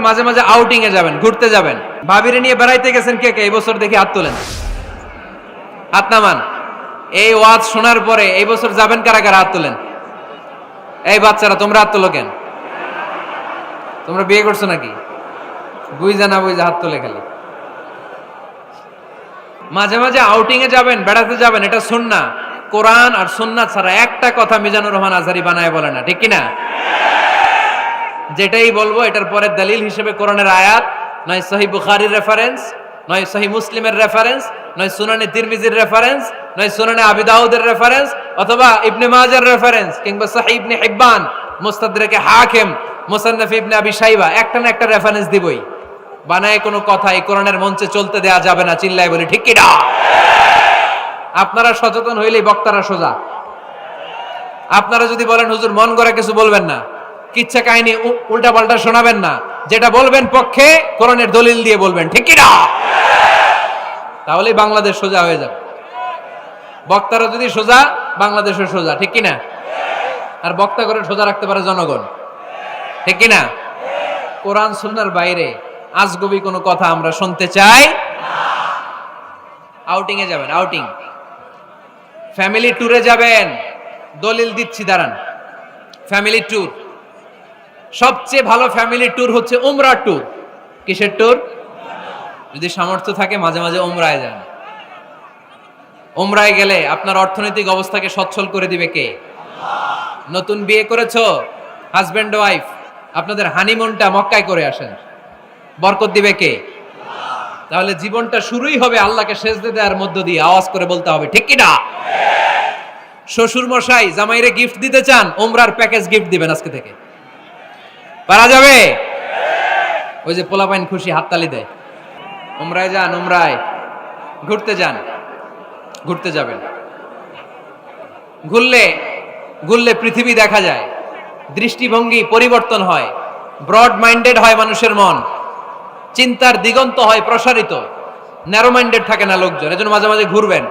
মাঝে মাঝে আউটিং এ যাবেন, ঘুরতে যাবেন। ভাবিরে নিয়ে বেড়াইতে গেছেন কে কে এই বছর? দেখি হাত তোলেন, হাত নামান। এই ওয়াজ শোনার পরে এই বছর যাবেন কারা কারা? হাত তোলেন। এই বাচ্চারা তোমরা হাত তোলো কেন? তোমরা বিয়ে করছো নাকি? বুঝা না বুঝা হাত তোলে খালি। মাঝে মাঝে আউটিং এ যাবেন, বেড়াতে যাবেন, এটা সুন্নাহ। কোরআন আর সুন্নাহ ছাড়া একটা কথা মিজানুর রহমান আজহারী বানায় বলে না, ঠিক কিনা? যেটাই বলবো এটার পরে দলিল হিসেবে কোরআনের আয়াত, নয় সহিহ বুখারীর রেফারেন্স, নয় সহিহ মুসলিমের রেফারেন্স, নয় সুনানে তিরমিজির রেফারেন্স, নয় সুনানে আবি দাউদের রেফারেন্স, অথবা ইবনে মাজার রেফারেন্স, কিংবা সহিহ ইবনে হিব্বান, মুস্তাদরাকে হাকিম, মুসান্নাফ ইবনে আবি শাইবা, একটা না একটা রেফারেন্স দিবই। বানায় কোনো কথা এই কোরআনের মঞ্চে চলতে দেয়া যাবে না, চিল্লায় বলি ঠিক কিনা? আপনারা সচেতন হইলেই বক্তারা সোজা। আপনারা যদি বলেন হুজুর মন গড়া কিছু বলবেন না, কিচ্ছা কাহিনী উল্টা পাল্টা শোনাবেন না, যেটা বলবেন পক্ষে কোরআনের দলিল দিয়ে বলবেন, ঠিক কিনা? তাহলেই বাংলাদেশ সোজা হয়ে যাবে। বক্তারা যদি সোজা, বাংলাদেশও সোজা, ঠিক কিনা? আর বক্তা করে সোজা রাখতে পারে জনগণ, ঠিক কিনা? কোরআন সুন্নাহর বাইরে আজগবি কোনো কথা আমরা শুনতে চাই না। আউটিং এ যাবেন, আউটিং, ফ্যামিলি ট্যুরে যাবেন, দলিল দিচ্ছি দাঁড়ান। ফ্যামিলি ট্যুর, সবচেয়ে ভালো ফ্যামিলি ট্যুর হচ্ছে উমরা ট্যুর। কিসের ট্যুর? যদি সামর্থ্য থাকে মাঝে মাঝে উমরায় যান। উমরায় গেলে আপনার অর্থনৈতিক অবস্থাকে সচ্ছল করে দিবে কে? নতুন বিয়ে করেছো, হাজব্যান্ড ওয়াইফ, আপনাদের হানিমুনটা মক্কায় করে আসেন, বরকত দিবে কে? তাহলে জীবনটা শুরুই হবে আল্লাহকে সেজদা দেওয়ার মধ্য দিয়ে। আওয়াজ করে বলতে হবে, ঠিক কিনা? শ্বশুর মশাই জামাইরে গিফট দিতে চান, উমরার প্যাকেজ গিফট দিবেন আজকে থেকে। পারা যাবে? ওই যে পোলাপাইন খুশি হাততালি দেয়। উমরায় যান, উমরায় ঘুরতে যান, ঘুরতে যাবেন। ঘুরলে ঘুরলে পৃথিবী দেখা যায়, দৃষ্টিভঙ্গি পরিবর্তন হয়, ব্রড মাইন্ডেড হয় মানুষের মন, চিন্তার দিগন্ত হয় প্রসারিত, ন্যারো মাইন্ডেড থাকে না লোকজন। এজন্য মাঝে মাঝে ঘুরবেন।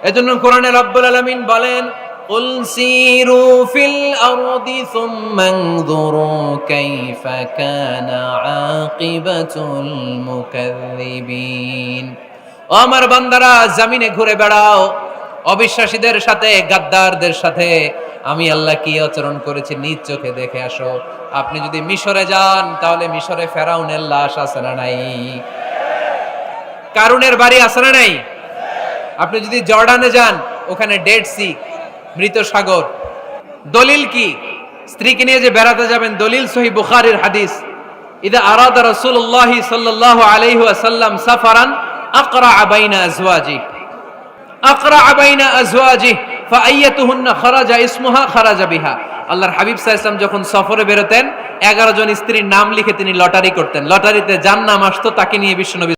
এজন্য কোরআনে রব্বুল আলামিন বলেন, কুল সিরু ফিল আরদি সুম্মা আনযুরু কাইফা কানা আকিবাতুল মুকাযযিবিন। ও আমার বান্দারা, জমিনে ঘুরে বেড়াও, অবিশ্বাসীদের সাথে, গাদ্দারদের সাথে আমি আল্লাহ কি আচরণ করেছি নিজ চোখে দেখে আসো। আপনি যদি মিশরে যান, তাহলে মিশরে ফেরাউনের লাশ আছে না নাই? কারুনের বাড়ি আছে না নাই? আপনি যদি জর্ডানে যান, ওখানে ডেড সি, মৃত সাগর। দলিল কি? স্ত্রীকে নিয়ে যে বেড়াতে যাবেন, দলিল সহিহ বুখারীর হাদিস, ইদা আরাদা রাসূলুল্লাহি সাল্লাল্লাহু আলাইহি ওয়াসাল্লাম সাফারান আকরা বাইনা আজওয়াজি, আকরা বাইনা আজওয়াজি ফাআইয়াতুহুন্না খারাজা ইসমুহা খারাজা বিহা। আল্লাহর হাবিব সাল্লাল্লাহু আলাইহি ওয়াসাল্লাম যখন সফরে বেরোতেন, 11 জন স্ত্রীর নাম লিখে তিনি লটারি করতেন। লটারিতে যার নাম আসতো তাকে নিয়ে বিশ্বনবী